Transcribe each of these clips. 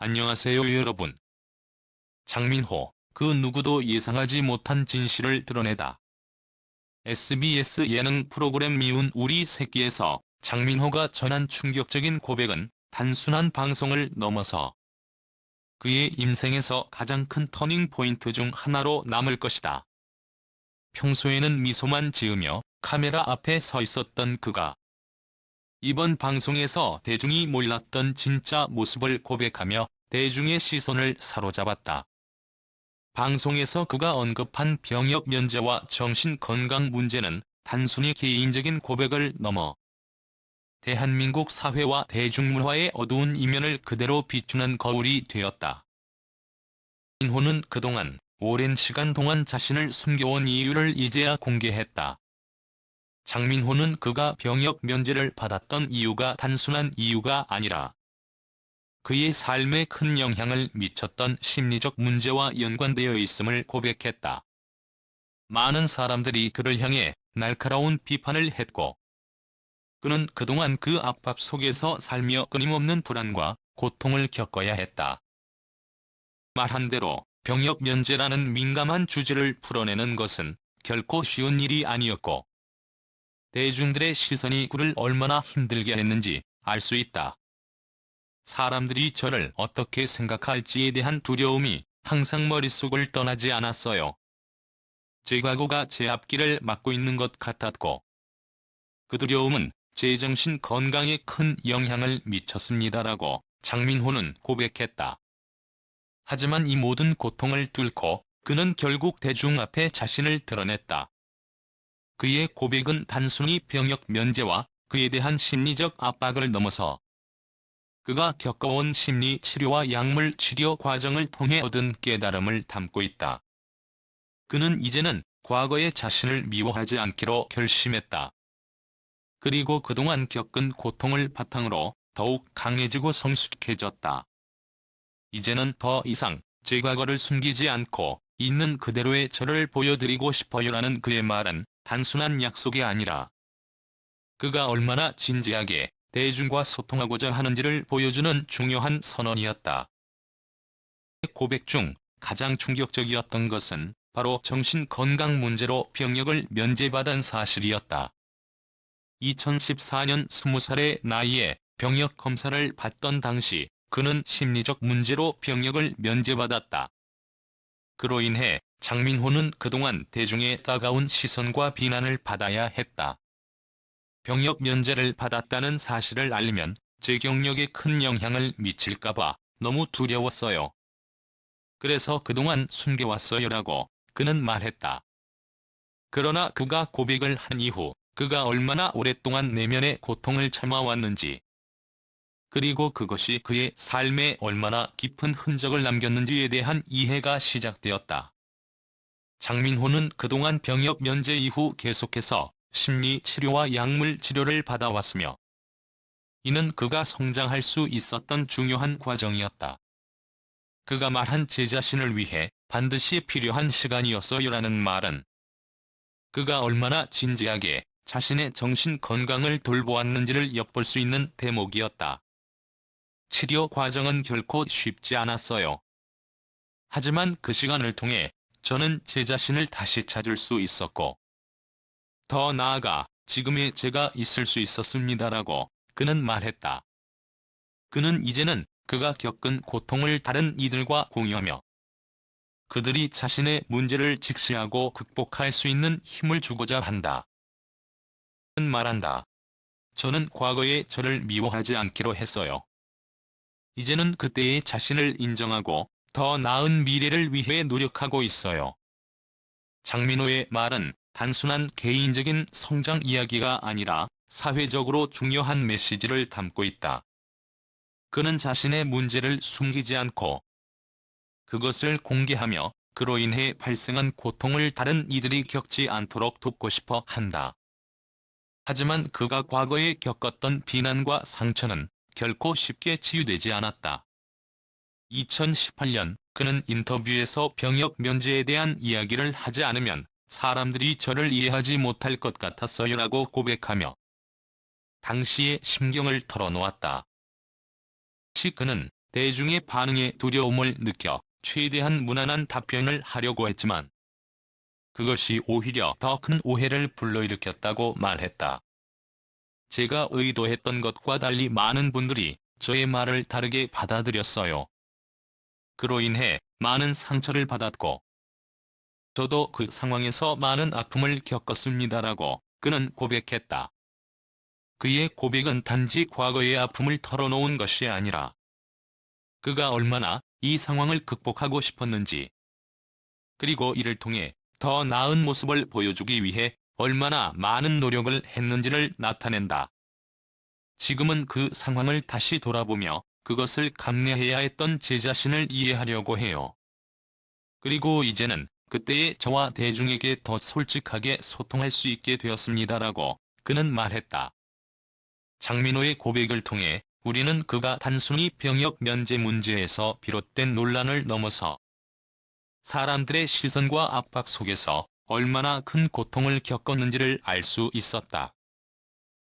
안녕하세요 여러분. 장민호, 그 누구도 예상하지 못한 진실을 드러내다. SBS 예능 프로그램 미운 우리 새끼에서 장민호가 전한 충격적인 고백은 단순한 방송을 넘어서 그의 인생에서 가장 큰 터닝 포인트 중 하나로 남을 것이다. 평소에는 미소만 지으며 카메라 앞에 서 있었던 그가 이번 방송에서 대중이 몰랐던 진짜 모습을 고백하며 대중의 시선을 사로잡았다. 방송에서 그가 언급한 병역 면제와 정신건강 문제는 단순히 개인적인 고백을 넘어 대한민국 사회와 대중문화의 어두운 이면을 그대로 비추는 거울이 되었다. 장민호는 그동안 오랜 시간 동안 자신을 숨겨온 이유를 이제야 공개했다. 장민호는 그가 병역 면제를 받았던 이유가 단순한 이유가 아니라 그의 삶에 큰 영향을 미쳤던 심리적 문제와 연관되어 있음을 고백했다. 많은 사람들이 그를 향해 날카로운 비판을 했고, 그는 그동안 그 압박 속에서 살며 끊임없는 불안과 고통을 겪어야 했다. 말한 대로 병역 면제라는 민감한 주제를 풀어내는 것은 결코 쉬운 일이 아니었고, 대중들의 시선이 그를 얼마나 힘들게 했는지 알 수 있다. 사람들이 저를 어떻게 생각할지에 대한 두려움이 항상 머릿속을 떠나지 않았어요. 제 과거가 제 앞길을 막고 있는 것 같았고, 그 두려움은 제 정신 건강에 큰 영향을 미쳤습니다라고 장민호는 고백했다. 하지만 이 모든 고통을 뚫고 그는 결국 대중 앞에 자신을 드러냈다. 그의 고백은 단순히 병역 면제와 그에 대한 심리적 압박을 넘어서 그가 겪어온 심리 치료와 약물 치료 과정을 통해 얻은 깨달음을 담고 있다. 그는 이제는 과거의 자신을 미워하지 않기로 결심했다. 그리고 그동안 겪은 고통을 바탕으로 더욱 강해지고 성숙해졌다. 이제는 더 이상 제 과거를 숨기지 않고 있는 그대로의 저를 보여드리고 싶어요라는 그의 말은 단순한 약속이 아니라 그가 얼마나 진지하게 대중과 소통하고자 하는지를 보여주는 중요한 선언이었다. 고백 중 가장 충격적이었던 것은 바로 정신건강 문제로 병역을 면제받은 사실이었다. 2014년 20살의 나이에 병역 검사를 받던 당시 그는 심리적 문제로 병역을 면제받았다. 그로 인해 장민호는 그동안 대중의 따가운 시선과 비난을 받아야 했다. 병역 면제를 받았다는 사실을 알리면 제 경력에 큰 영향을 미칠까봐 너무 두려웠어요. 그래서 그동안 숨겨왔어요라고 그는 말했다. 그러나 그가 고백을 한 이후 그가 얼마나 오랫동안 내면의 고통을 참아왔는지, 그리고 그것이 그의 삶에 얼마나 깊은 흔적을 남겼는지에 대한 이해가 시작되었다. 장민호는 그동안 병역 면제 이후 계속해서 심리 치료와 약물 치료를 받아왔으며, 이는 그가 성장할 수 있었던 중요한 과정이었다. 그가 말한 제 자신을 위해 반드시 필요한 시간이었어요라는 말은 그가 얼마나 진지하게 자신의 정신 건강을 돌보았는지를 엿볼 수 있는 대목이었다. 치료 과정은 결코 쉽지 않았어요. 하지만 그 시간을 통해 저는 제 자신을 다시 찾을 수 있었고, 더 나아가 지금의 제가 있을 수 있었습니다라고 그는 말했다. 그는 이제는 그가 겪은 고통을 다른 이들과 공유하며 그들이 자신의 문제를 직시하고 극복할 수 있는 힘을 주고자 한다. 그는 말한다. 저는 과거의 저를 미워하지 않기로 했어요. 이제는 그때의 자신을 인정하고 더 나은 미래를 위해 노력하고 있어요. 장민호의 말은 단순한 개인적인 성장 이야기가 아니라 사회적으로 중요한 메시지를 담고 있다. 그는 자신의 문제를 숨기지 않고 그것을 공개하며 그로 인해 발생한 고통을 다른 이들이 겪지 않도록 돕고 싶어 한다. 하지만 그가 과거에 겪었던 비난과 상처는 결코 쉽게 치유되지 않았다. 2018년 그는 인터뷰에서 병역 면제에 대한 이야기를 하지 않으면 사람들이 저를 이해하지 못할 것 같았어요라고 고백하며 당시의 심경을 털어놓았다. 당시 그는 대중의 반응에 두려움을 느껴 최대한 무난한 답변을 하려고 했지만 그것이 오히려 더 큰 오해를 불러일으켰다고 말했다. 제가 의도했던 것과 달리 많은 분들이 저의 말을 다르게 받아들였어요. 그로 인해 많은 상처를 받았고 저도 그 상황에서 많은 아픔을 겪었습니다라고 그는 고백했다. 그의 고백은 단지 과거의 아픔을 털어놓은 것이 아니라 그가 얼마나 이 상황을 극복하고 싶었는지, 그리고 이를 통해 더 나은 모습을 보여주기 위해 얼마나 많은 노력을 했는지를 나타낸다. 지금은 그 상황을 다시 돌아보며 그것을 감내해야 했던 제 자신을 이해하려고 해요. 그리고 이제는 그때의 저와 대중에게 더 솔직하게 소통할 수 있게 되었습니다라고 그는 말했다. 장민호의 고백을 통해 우리는 그가 단순히 병역 면제 문제에서 비롯된 논란을 넘어서 사람들의 시선과 압박 속에서 얼마나 큰 고통을 겪었는지를 알 수 있었다.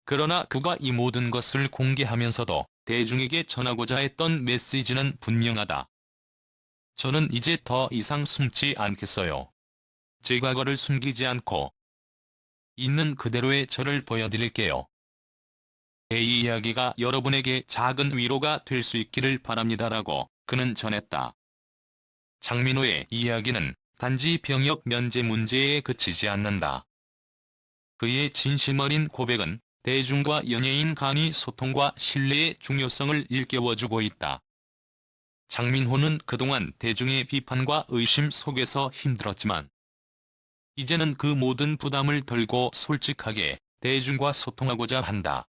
그러나 그가 이 모든 것을 공개하면서도 대중에게 전하고자 했던 메시지는 분명하다. 저는 이제 더 이상 숨지 않겠어요. 제 과거를 숨기지 않고 있는 그대로의 저를 보여드릴게요. 제 이야기가 여러분에게 작은 위로가 될 수 있기를 바랍니다라고 그는 전했다. 장민호의 이야기는 단지 병역 면제 문제에 그치지 않는다. 그의 진심 어린 고백은 대중과 연예인 간의 소통과 신뢰의 중요성을 일깨워주고 있다. 장민호는 그동안 대중의 비판과 의심 속에서 힘들었지만 이제는 그 모든 부담을 덜고 솔직하게 대중과 소통하고자 한다.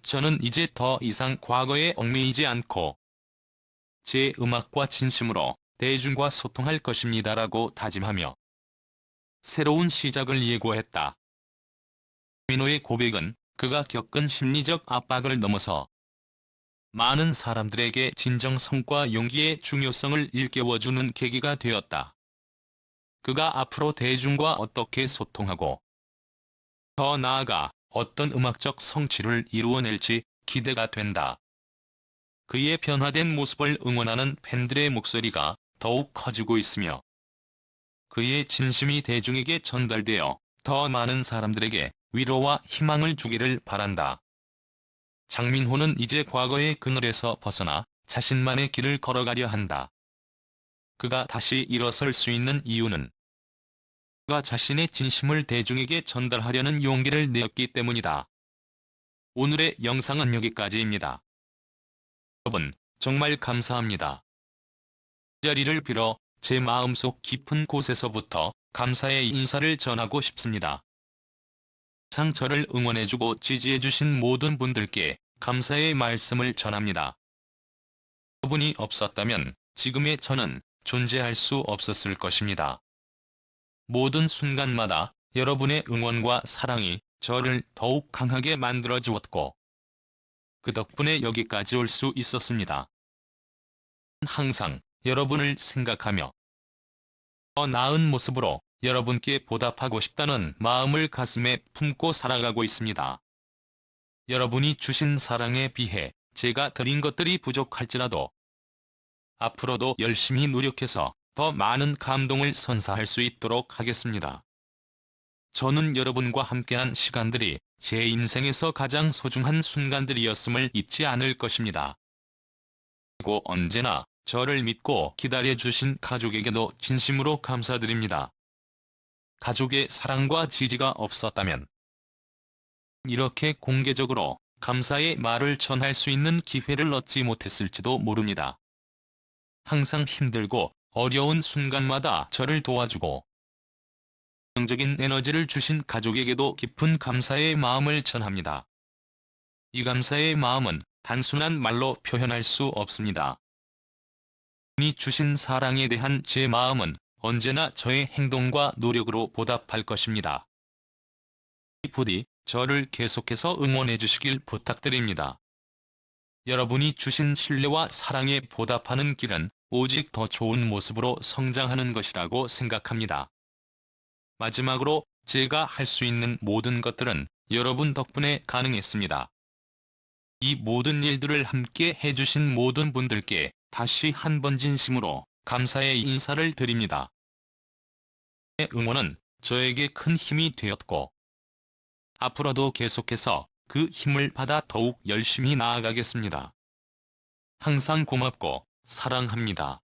저는 이제 더 이상 과거에 얽매이지 않고 제 음악과 진심으로 대중과 소통할 것입니다라고 다짐하며 새로운 시작을 예고했다. 민호의 고백은 그가 겪은 심리적 압박을 넘어서 많은 사람들에게 진정성과 용기의 중요성을 일깨워주는 계기가 되었다. 그가 앞으로 대중과 어떻게 소통하고 더 나아가 어떤 음악적 성취를 이루어낼지 기대가 된다. 그의 변화된 모습을 응원하는 팬들의 목소리가 더욱 커지고 있으며 그의 진심이 대중에게 전달되어 더 많은 사람들에게 위로와 희망을 주기를 바란다. 장민호는 이제 과거의 그늘에서 벗어나 자신만의 길을 걸어가려 한다. 그가 다시 일어설 수 있는 이유는 그가 자신의 진심을 대중에게 전달하려는 용기를 내었기 때문이다. 오늘의 영상은 여기까지입니다. 여러분, 정말 감사합니다. 이 자리를 빌어 제 마음속 깊은 곳에서부터 감사의 인사를 전하고 싶습니다. 항상 저를 응원해주고 지지해주신 모든 분들께 감사의 말씀을 전합니다. 여러분이 없었다면 지금의 저는 존재할 수 없었을 것입니다. 모든 순간마다 여러분의 응원과 사랑이 저를 더욱 강하게 만들어 주었고 그 덕분에 여기까지 올 수 있었습니다. 항상 여러분을 생각하며 더 나은 모습으로 여러분께 보답하고 싶다는 마음을 가슴에 품고 살아가고 있습니다. 여러분이 주신 사랑에 비해 제가 드린 것들이 부족할지라도 앞으로도 열심히 노력해서 더 많은 감동을 선사할 수 있도록 하겠습니다. 저는 여러분과 함께한 시간들이 제 인생에서 가장 소중한 순간들이었음을 잊지 않을 것입니다. 그리고 언제나 저를 믿고 기다려주신 가족에게도 진심으로 감사드립니다. 가족의 사랑과 지지가 없었다면 이렇게 공개적으로 감사의 말을 전할 수 있는 기회를 얻지 못했을지도 모릅니다. 항상 힘들고 어려운 순간마다 저를 도와주고 긍정적인 에너지를 주신 가족에게도 깊은 감사의 마음을 전합니다. 이 감사의 마음은 단순한 말로 표현할 수 없습니다. 이 주신 사랑에 대한 제 마음은 언제나 저의 행동과 노력으로 보답할 것입니다. 부디 저를 계속해서 응원해 주시길 부탁드립니다. 여러분이 주신 신뢰와 사랑에 보답하는 길은 오직 더 좋은 모습으로 성장하는 것이라고 생각합니다. 마지막으로 제가 할 수 있는 모든 것들은 여러분 덕분에 가능했습니다. 이 모든 일들을 함께 해주신 모든 분들께 다시 한번 진심으로 감사의 인사를 드립니다. 응원은 저에게 큰 힘이 되었고, 앞으로도 계속해서 그 힘을 받아 더욱 열심히 나아가겠습니다. 항상 고맙고 사랑합니다.